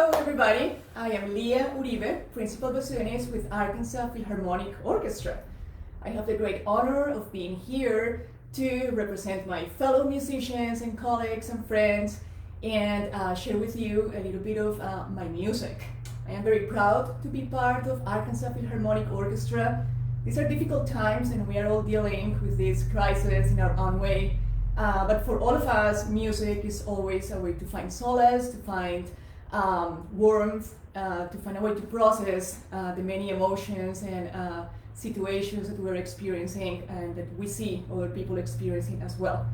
Hello everybody, I am Lia Uribe, Principal Bassoonist with Arkansas Philharmonic Orchestra. I have the great honor of being here to represent my fellow musicians and colleagues and friends and share with you a little bit of my music. I am very proud to be part of Arkansas Philharmonic Orchestra. These are difficult times and we are all dealing with this crisis in our own way. But for all of us, music is always a way to find solace, to find warmth, to find a way to process the many emotions and situations that we're experiencing and that we see other people experiencing as well.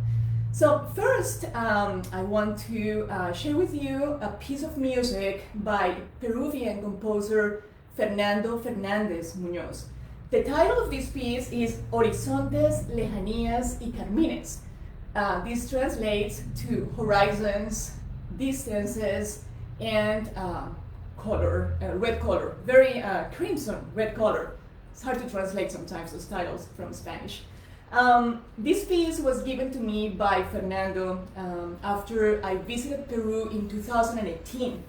So first, I want to share with you a piece of music by Peruvian composer Fernando Fernández Muñoz. The title of this piece is Horizontes, Lejanías y Carmines. This translates to horizons, distances, and color, red color, very crimson red color. It's hard to translate sometimes those titles from Spanish. This piece was given to me by Fernando after I visited Peru in 2018.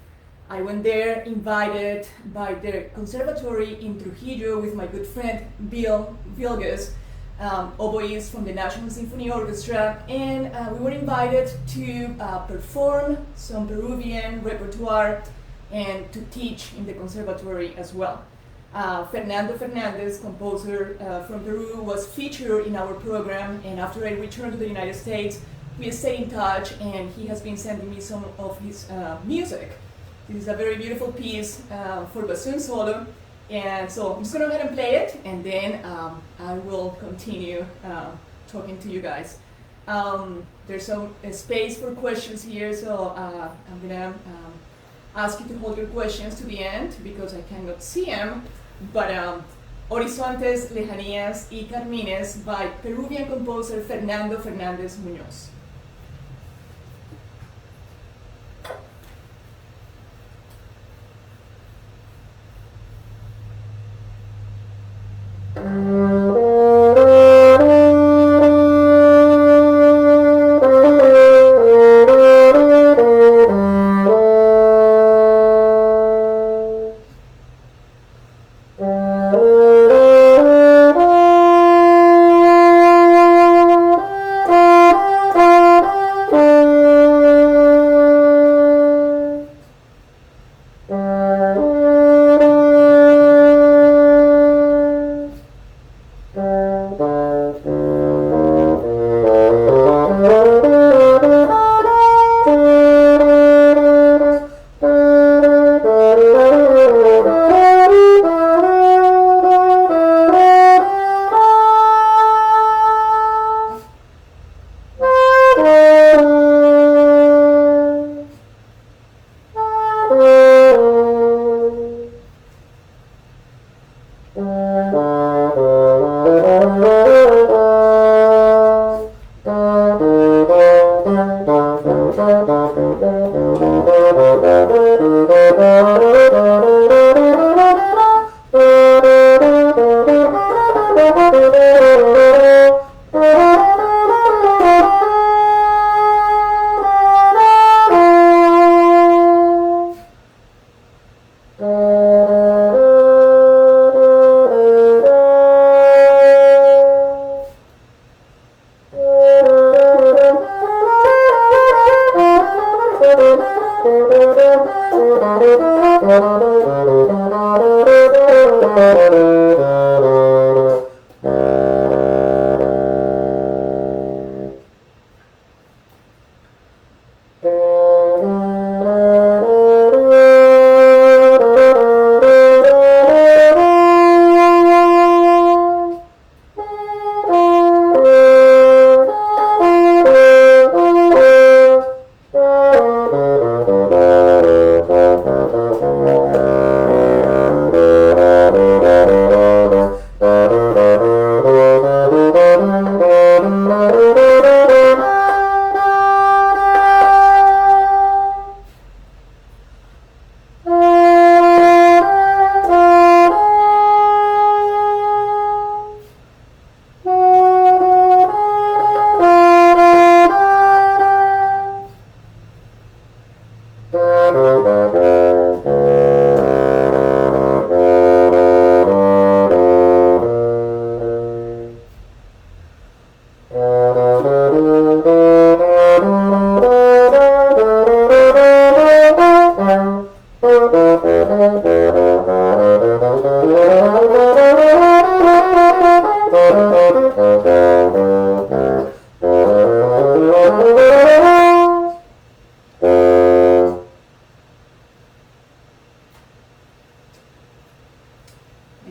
I went there invited by the conservatory in Trujillo with my good friend Bill Vilgas, oboist from the National Symphony Orchestra, and we were invited to perform some Peruvian repertoire and to teach in the conservatory as well. Fernando Fernández, composer from Peru, was featured in our program, and after I returned to the United States, we stayed in touch, and he has been sending me some of his music. This is a very beautiful piece for bassoon solo. And so I'm just going to go ahead and play it, and then I will continue talking to you guys. There's some space for questions here, so I'm going to ask you to hold your questions to the end because I cannot see them. But Horizontes, Lejanías y Carmines by Peruvian composer Fernando Fernández Muñoz.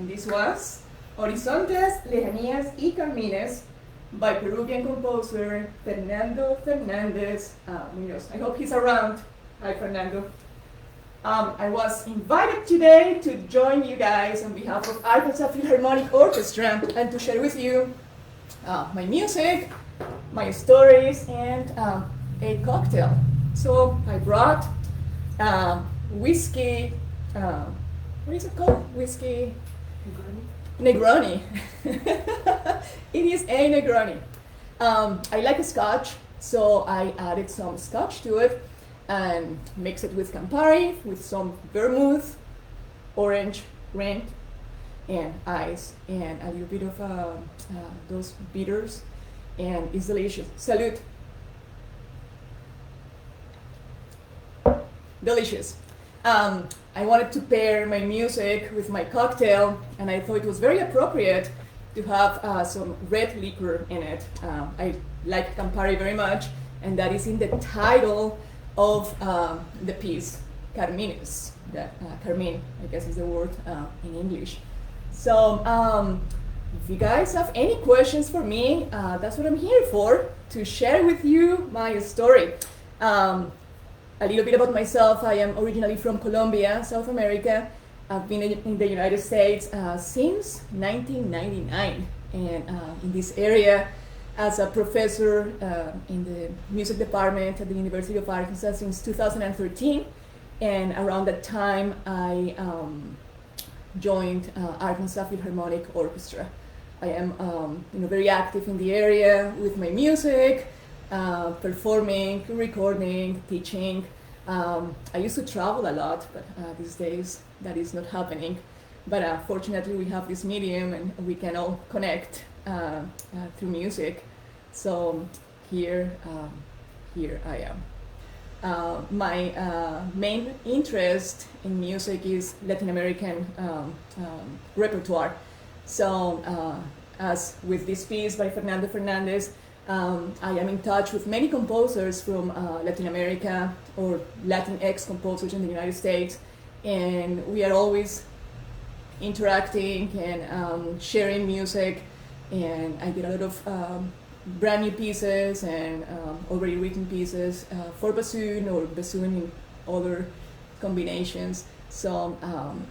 This was Horizontes, Lejanías y Carmines by Peruvian composer Fernando Fernandez Munoz. I hope he's around. Hi, Fernando. I was invited today to join you guys on behalf of Arkansas Philharmonic Orchestra and to share with you my music, my stories, and a cocktail. So I brought whiskey, what is it called? Whiskey? Negroni. It is a Negroni. I like a scotch, so I added some scotch to it and mixed it with Campari, with some vermouth, orange, grain, and ice, and a little bit of those bitters, and it's delicious. Salute. Delicious. I wanted to pair my music with my cocktail, and I thought it was very appropriate to have some red liquor in it. I like Campari very much, and that is in the title of the piece, Carmines. Carmine, I guess is the word in English. So if you guys have any questions for me, that's what I'm here for, to share with you my story. A little bit about myself. I am originally from Colombia, South America. I've been in the United States since 1999, and in this area as a professor in the music department at the University of Arkansas since 2013. And around that time, I joined Arkansas Philharmonic Orchestra. I am very active in the area with my music, performing, recording, teaching. I used to travel a lot, but these days that is not happening. But fortunately, we have this medium and we can all connect through music. So here I am. My main interest in music is Latin American repertoire. So as with this piece by Fernando Fernandez, I am in touch with many composers from Latin America or Latinx composers in the United States, and we are always interacting and sharing music, and I get a lot of brand new pieces and already written pieces for bassoon or bassoon in other combinations. So I'm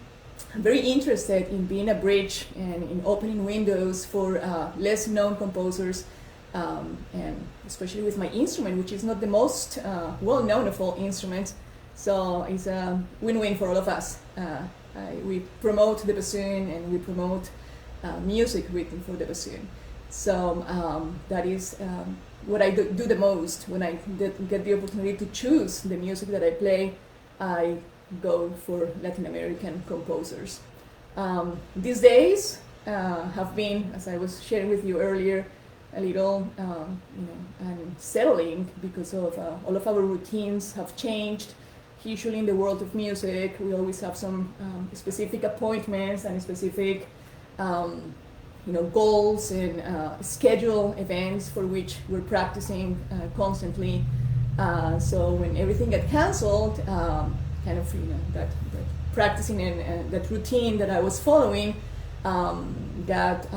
very interested in being a bridge and in opening windows for less known composers, and especially with my instrument, which is not the most well-known of all instruments. So it's a win-win for all of us. We promote the bassoon and we promote music written for the bassoon. So that is what I do the most. When I get the opportunity to choose the music that I play, I go for Latin American composers. These days have been, as I was sharing with you earlier, a little unsettling because of all of our routines have changed. Usually in the world of music, we always have some specific appointments and specific goals and schedule events for which we're practicing constantly. So when everything got canceled, that practicing and that routine that I was following, just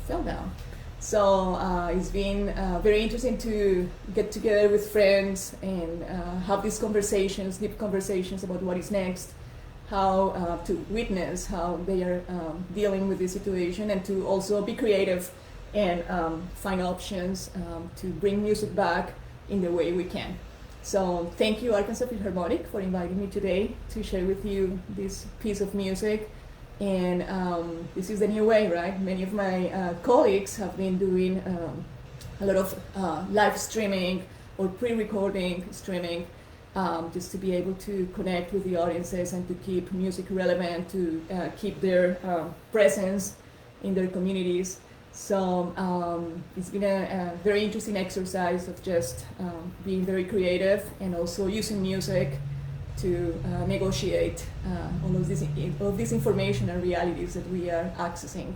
fell down. So it's been very interesting to get together with friends and have these conversations, deep conversations about what is next, how to witness how they are dealing with this situation, and to also be creative and find options to bring music back in the way we can. So thank you, Arkansas Philharmonic, for inviting me today to share with you this piece of music. And this is the new way, right? Many of my colleagues have been doing a lot of live streaming or pre-recording streaming, just to be able to connect with the audiences and to keep music relevant, to keep their presence in their communities. So it's been a very interesting exercise of just being very creative and also using music to negotiate all of this information and realities that we are accessing.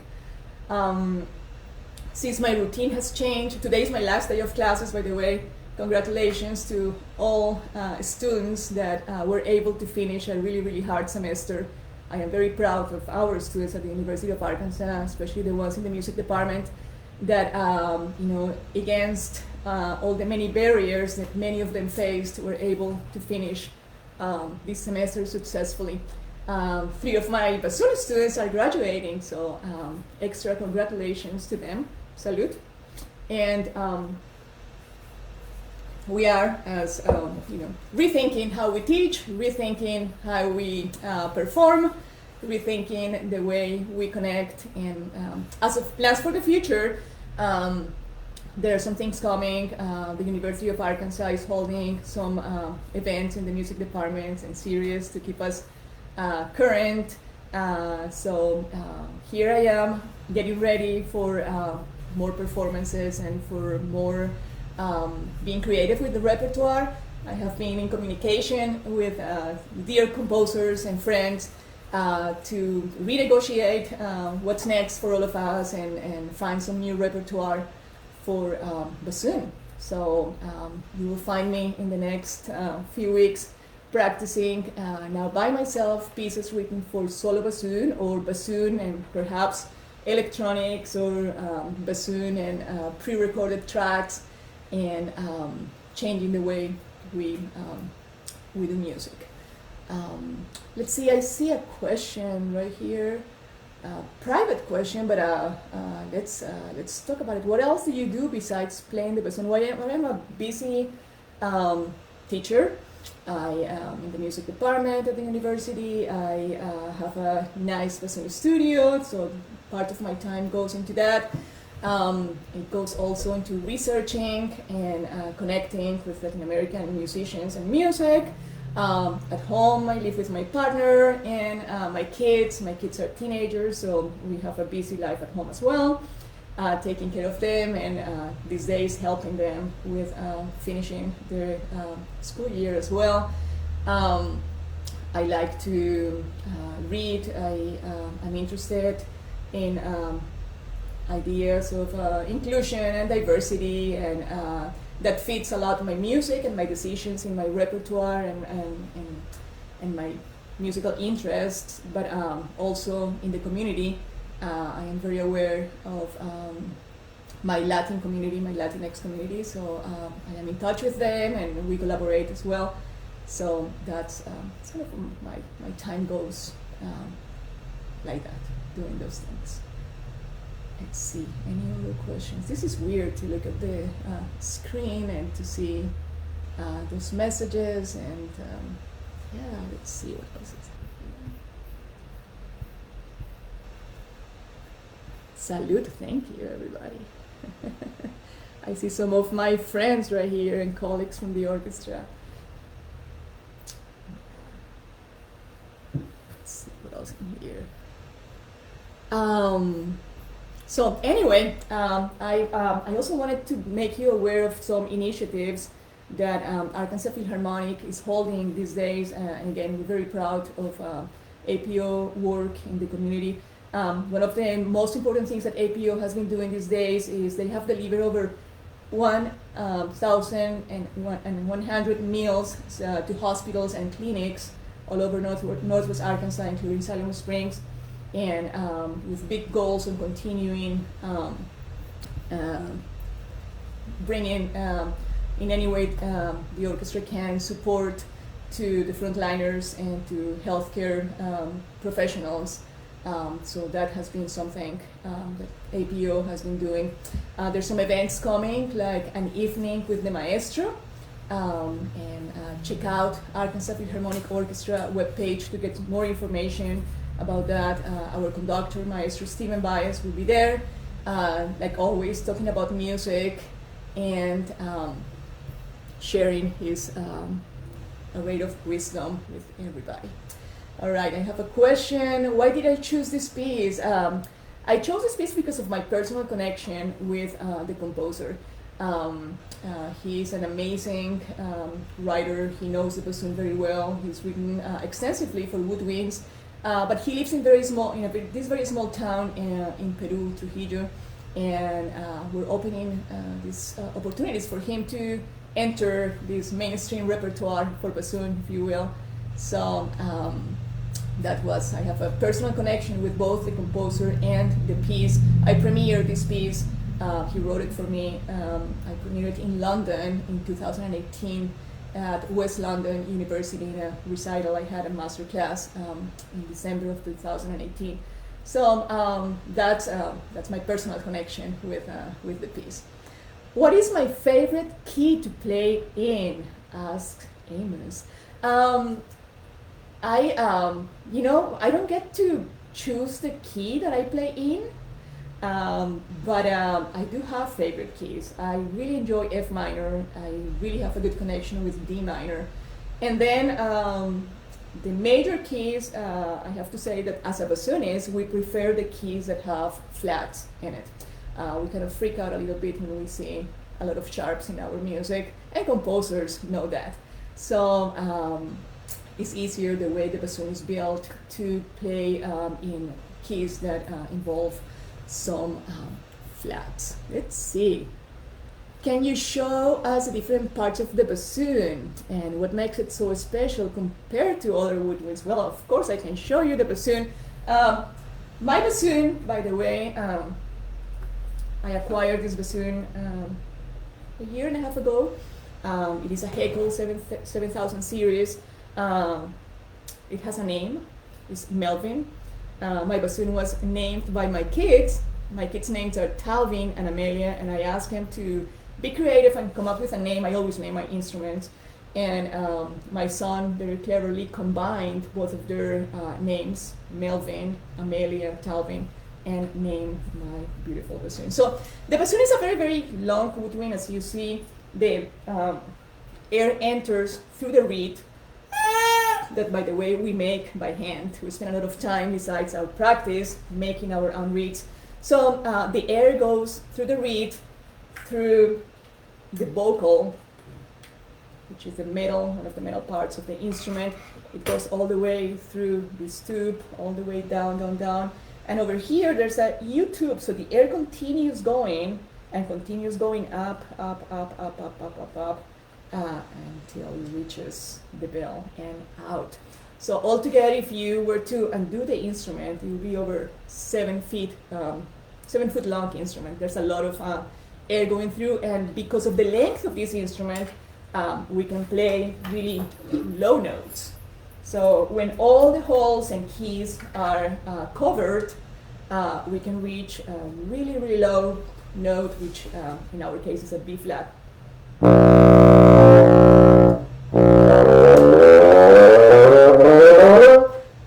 Since my routine has changed, today is my last day of classes, by the way. Congratulations to all students that were able to finish a really, really hard semester I am very proud of our students at the University of Arkansas, especially the ones in the music department, that against all the many barriers that many of them faced, were able to finish this semester successfully. 3 of my Bassoon students are graduating, so extra congratulations to them. Salute. And we are, as rethinking how we teach, rethinking how we perform, rethinking the way we connect. And as of plans for the future, there are some things coming. The University of Arkansas is holding some events in the music department and series to keep us current. So here I am getting ready for more performances and for more being creative with the repertoire. I have been in communication with dear composers and friends to renegotiate what's next for all of us and find some new repertoire for bassoon. So you will find me in the next few weeks practicing now by myself pieces written for solo bassoon or bassoon and perhaps electronics or bassoon and pre-recorded tracks, and changing the way we do music. Let's see, I see a question right here, private question, but let's talk about it. What else do you do besides playing the bassoon? Well, I'm a busy teacher. I am in the music department at the university. I have a nice bassoon studio, so part of my time goes into that. It goes also into researching and connecting with Latin American musicians and music. At home, I live with my partner and my kids. My kids are teenagers, so we have a busy life at home as well, taking care of them, and these days helping them with finishing their school year as well. I like to read. I'm interested in ideas of inclusion and diversity, and that fits a lot my music and my decisions in my repertoire and my musical interests, but also in the community. I am very aware of my Latin community, my Latinx community, so I am in touch with them and we collaborate as well. So that's sort of my time goes like that, doing those things. Let's see, any other questions? This is weird to look at the screen and to see those messages, and yeah, let's see what else is happening. Salute, thank you everybody. I see some of my friends right here and colleagues from the orchestra. Let's see what else in here. So anyway, I also wanted to make you aware of some initiatives that Arkansas Philharmonic is holding these days, and again, we're very proud of APO work in the community. One of the most important things that APO has been doing these days is they have delivered over 1,100 meals to hospitals and clinics all over Northwest Arkansas, including Salem Springs, and with big goals on continuing bringing in any way the orchestra can support to the frontliners and to healthcare professionals. So that has been something that APO has been doing. There's some events coming, like an evening with the maestro, and check out Arkansas Philharmonic Orchestra webpage to get more information about that. Our conductor, Maestro Stephen Baez, will be there, like always, talking about music and sharing his array of wisdom with everybody. All right, I have a question. Why did I choose this piece? I chose this piece because of my personal connection with the composer. He's an amazing writer. He knows the bassoon very well. He's written extensively for woodwinds. But he lives in this very small town in Peru, Trujillo, and we're opening these opportunities for him to enter this mainstream repertoire for bassoon, if you will. So I have a personal connection with both the composer and the piece. I premiered this piece. He wrote it for me. I premiered it in London in 2018 at West London University in a recital. I had a master class in December of 2018. So that's my personal connection with the piece. What is my favorite key to play in? Asked Amos. I don't get to choose the key that I play in, but I do have favorite keys. I really enjoy F minor. I really have a good connection with D minor. And then the major keys, I have to say that as a bassoonist, we prefer the keys that have flats in it. We kind of freak out a little bit when we see a lot of sharps in our music, and composers know that. So it's easier the way the bassoon is built to play in keys that involve some flats. Let's see. Can you show us the different parts of the bassoon and what makes it so special compared to other woodwinds? Well, of course I can show you the bassoon. My bassoon, by the way, I acquired this bassoon a year and a half ago. It is a Haeckel 7000 series. It has a name. It's Melvin. My bassoon was named by my kids. My kids' names are Talvin and Amelia, and I asked them to be creative and come up with a name. I always name my instruments. And my son very cleverly combined both of their names, Melvin, Amelia, Talvin, and named my beautiful bassoon. So the bassoon is a very, very long woodwind. As you see, the air enters through the reed, that, by the way, we make by hand. We spend a lot of time, besides our practice, making our own reeds. So the air goes through the reed, through the vocal, which is the middle, one of the middle parts of the instrument. It goes all the way through this tube, all the way down, down, down. And over here, there's a U-tube, so the air continues going and continues going up, up, up, up, up, up, up, up, until it reaches the bell and out. So altogether, if you were to undo the instrument, it would be over 7 feet, 7 foot long instrument. There's a lot of air going through, and because of the length of this instrument, we can play really low notes. So when all the holes and keys are covered, we can reach a really, really low note, which in our case is a B flat.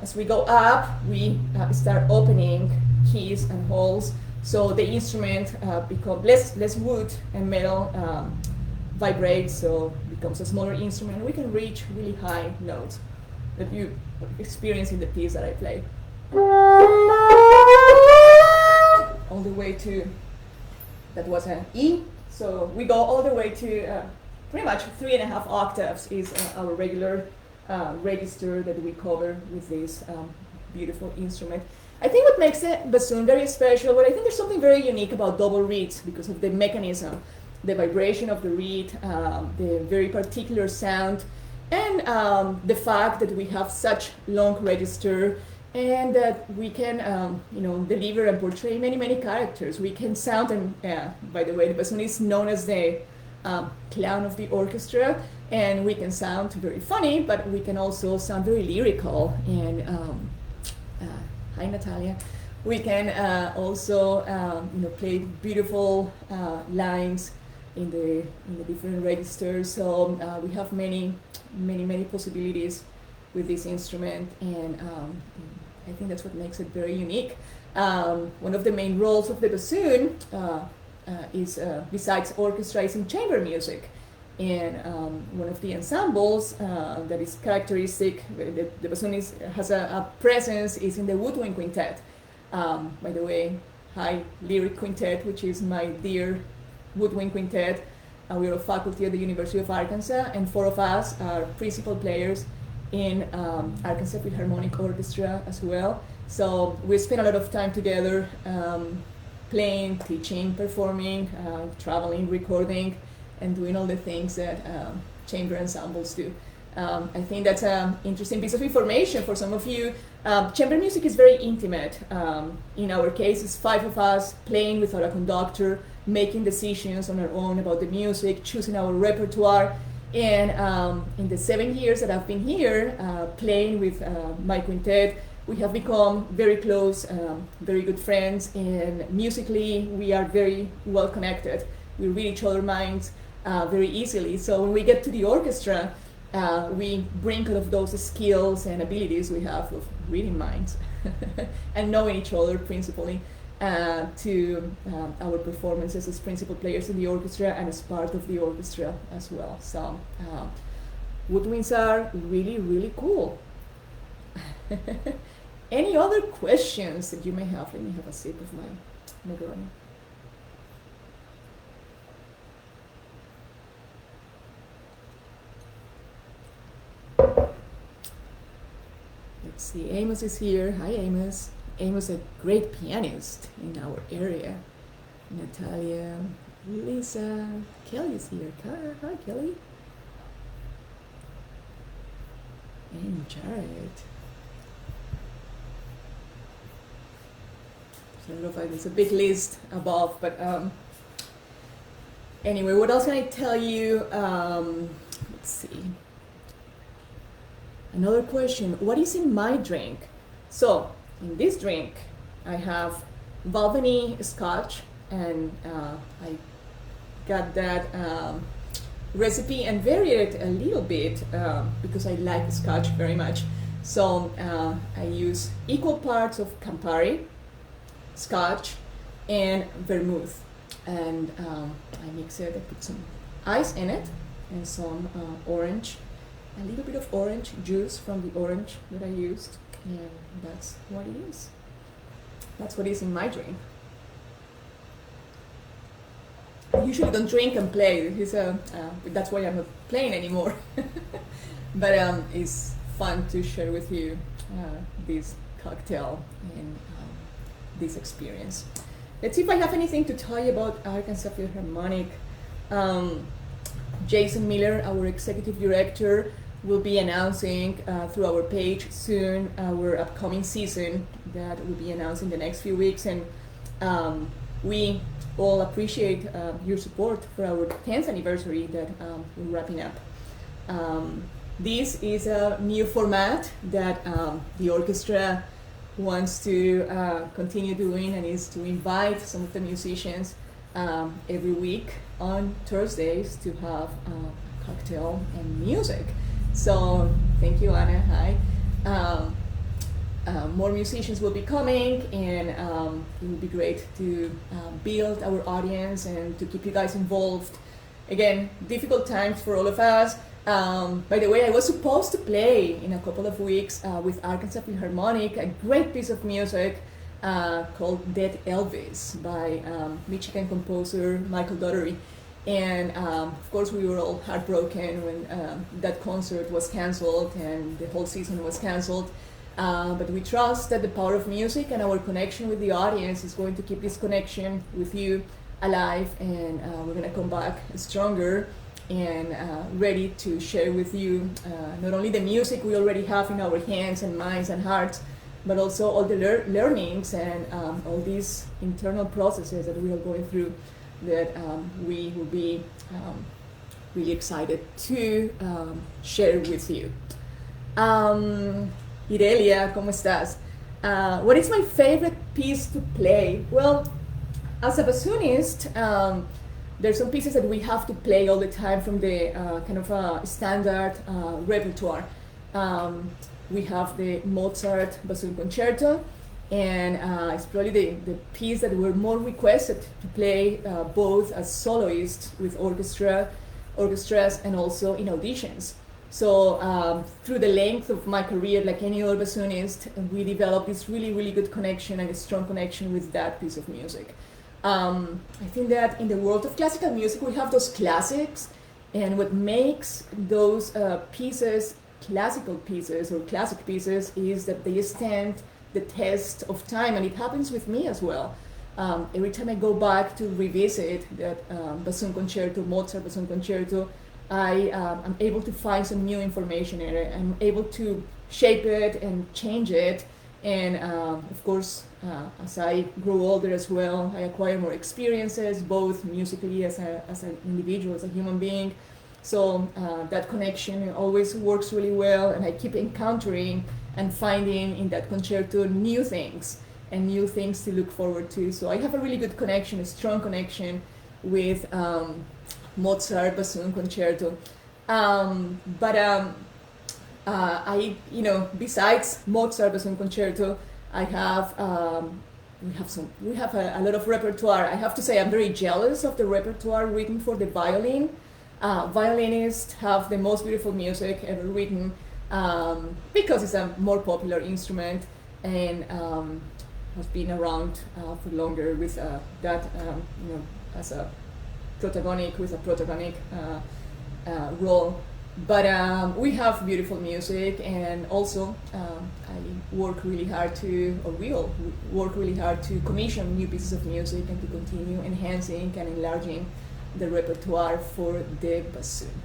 As we go up, we start opening keys and holes, so the instrument becomes less wood and metal vibrates, so it becomes a smaller instrument, and we can reach really high notes that you experience in the piece that I play. All the way to, that was an E, so we go all the way to pretty much 3.5 octaves is our regular register that we cover with this beautiful instrument. I think what makes the bassoon very special, but I think there's something very unique about double reeds because of the mechanism, the vibration of the reed, the very particular sound, and the fact that we have such long register and that we can deliver and portray many, many characters. We can sound, and by the way, the bassoon is known as the clown of the orchestra, and we can sound very funny, but we can also sound very lyrical. And hi, Natalia. We can also play beautiful lines in the different registers. So we have many possibilities with this instrument, and I think that's what makes it very unique. One of the main roles of the bassoon is, besides orchestra, is in chamber music. And one of the ensembles that is characteristic, the bassoon has a presence, is in the woodwind quintet. By the way, hi, Lyric Quintet, which is my dear woodwind quintet. We're a faculty at the University of Arkansas, and 4 of us are principal players in Arkansas Philharmonic Orchestra as well. So we spend a lot of time together playing, teaching, performing, traveling, recording, and doing all the things that chamber ensembles do. I think that's an interesting piece of information for some of you. Chamber music is very intimate. In our case, it's 5 of us playing without a conductor, making decisions on our own about the music, choosing our repertoire. And in the 7 years that I've been here playing with my quintet, we have become very close, very good friends, and musically we are very well connected. We read each other's minds very easily. So when we get to the orchestra, we bring all of those skills and abilities we have of reading minds and knowing each other principally to our performances as principal players in the orchestra and as part of the orchestra as well. So woodwinds are really, really cool. Any other questions that you may have? Let me have a sip of my Negroni. Let's see, Amos is here. Hi, Amos. Amos is a great pianist in our area. Natalia, Lisa, Kelly is here. Hi, Kelly. And Jared. I don't know if it's a big list above, but anyway, what else can I tell you? Let's see. Another question, what is in my drink? So, in this drink, I have Balvenie Scotch, and I got that recipe and varied it a little bit because I like Scotch very much. So, I use equal parts of Campari, Scotch, and vermouth, and I mix it. I put some ice in it and some orange, a little bit of orange juice from the orange that I used, and that's what it is. That's what is in my drink. I usually don't drink and play. That's why I'm not playing anymore. But it's fun to share with you this cocktail and this experience. Let's see if I have anything to tell you about Arkansas Philharmonic. Jason Miller, our executive director, will be announcing through our page soon our upcoming season that will be announced in the next few weeks, and we all appreciate your support for our 10th anniversary that we're wrapping up. This is a new format that the orchestra wants to continue doing, and is to invite some of the musicians every week on Thursdays to have a cocktail and music. So thank you, Anna. Hi. More musicians will be coming, and it will be great to build our audience and to keep you guys involved. Again, difficult times for all of us. By the way, I was supposed to play in a couple of weeks with Arkansas Philharmonic a great piece of music called Dead Elvis by Michigan composer Michael Daugherty. And of course we were all heartbroken when that concert was canceled and the whole season was canceled. But we trust that the power of music and our connection with the audience is going to keep this connection with you alive, and we're going to come back stronger and ready to share with you not only the music we already have in our hands and minds and hearts, but also all the learnings and all these internal processes that we are going through that we will be really excited to share with you. Irelia, ¿cómo estás? What is my favorite piece to play? Well, as a bassoonist, there's some pieces that we have to play all the time from the kind of standard repertoire. We have the Mozart Bassoon Concerto, and it's probably the piece that we're more requested to play both as soloists with orchestras and also in auditions. So through the length of my career, like any other bassoonist, we developed this really, really good connection and a strong connection with that piece of music. I think that in the world of classical music, we have those classics, and what makes those pieces classical pieces or classic pieces is that they stand the test of time, and it happens with me as well. Every time I go back to revisit that bassoon concerto, Mozart bassoon concerto, I'm able to find some new information in it. I'm able to shape it and change it. And of course, as I grow older as well, I acquire more experiences, both musically as an individual, as a human being. So that connection always works really well, and I keep encountering and finding in that concerto new things and new things to look forward to. So I have a really good connection, a strong connection with Mozart Bassoon Concerto. I, besides Mozart Bassoon Concerto, we have a lot of repertoire. I have to say I'm very jealous of the repertoire written for the violin. Violinists have the most beautiful music ever written because it's a more popular instrument and has been around for longer with that, as a protagonic role. But we have beautiful music, and also we all work really hard to commission new pieces of music and to continue enhancing and enlarging the repertoire for the bassoon.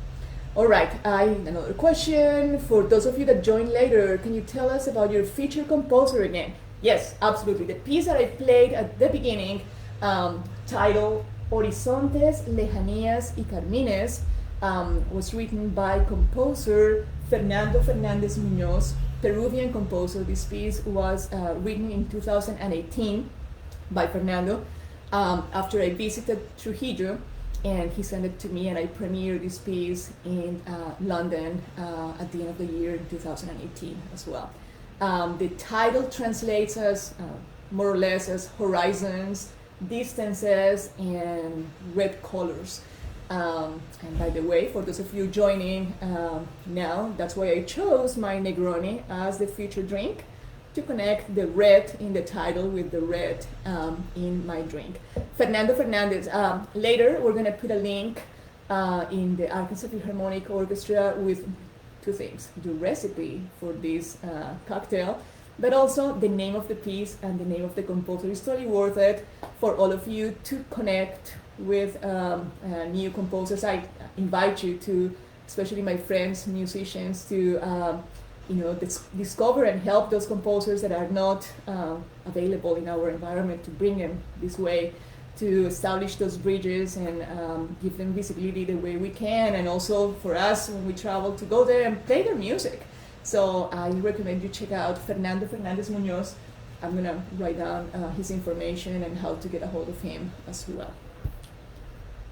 All right, another question. For those of you that join later, can you tell us about your featured composer again? Yes, absolutely. The piece that I played at the beginning, titled Horizontes, Lejanías y Carmines, was written by composer Fernando Fernández Muñoz, Peruvian composer. This piece was written in 2018 by Fernando after I visited Trujillo, and he sent it to me, and I premiered this piece in London at the end of the year in 2018 as well. The title translates as more or less as horizons, distances, and red colors. And by the way, for those of you joining now, that's why I chose my Negroni as the featured drink, to connect the red in the title with the red in my drink. Fernando Fernandez. Later, we're going to put a link in the Arkansas Philharmonic Orchestra with two things: the recipe for this cocktail, but also the name of the piece and the name of the composer. It's totally worth it for all of you to connect with new composers. I invite you to, especially my friends, musicians, to discover and help those composers that are not available in our environment, to bring them this way, to establish those bridges and give them visibility the way we can, and also for us when we travel to go there and play their music. So I recommend you check out Fernando Fernández Muñoz. I'm going to write down his information and how to get a hold of him as well.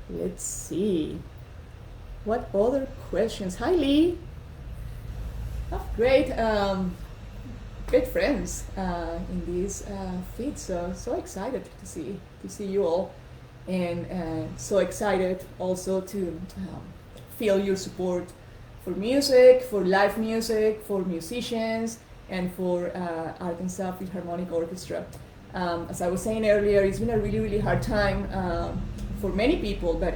Let's see. What other questions? Hi, Lee. Oh, great. Great friends in this feed. So excited to see you all, and so excited also to feel your support for music, for live music, for musicians, and for Arkansas Philharmonic Orchestra. As I was saying earlier, it's been a really, really hard time for many people, but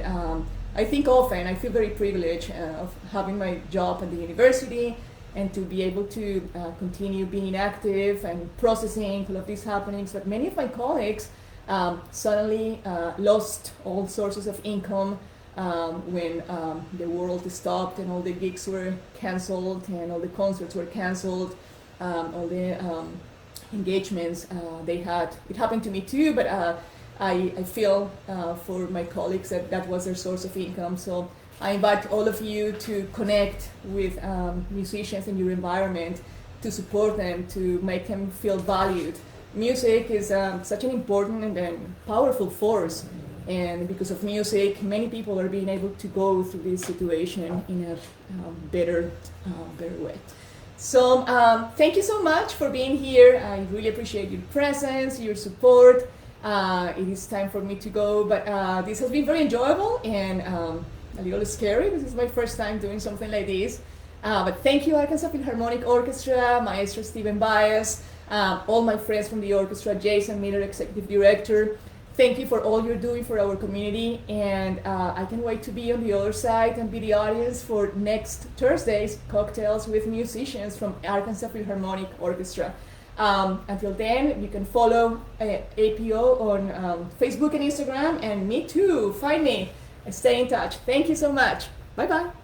I think often I feel very privileged of having my job at the university and to be able to continue being active and processing all of these happenings. But many of my colleagues suddenly lost all sources of income when the world stopped and all the gigs were canceled and all the concerts were canceled, all the engagements they had. It happened to me too, but I feel for my colleagues that was their source of income. So I invite all of you to connect with musicians in your environment, to support them, to make them feel valued. Music is such an important and powerful force, and because of music, many people are being able to go through this situation in a better way. So thank you so much for being here. I really appreciate your presence, your support. It is time for me to go, but this has been very enjoyable and a little scary. This is my first time doing something like this. But thank you, Arkansas Philharmonic Orchestra, Maestro Stephen Baez, all my friends from the orchestra, Jason Miller, Executive Director. Thank you for all you're doing for our community, and I can't wait to be on the other side and be the audience for next Thursday's Cocktails with Musicians from Arkansas Philharmonic Orchestra. Until then, you can follow APO on Facebook and Instagram, and me too. Find me and stay in touch. Thank you so much. Bye-bye.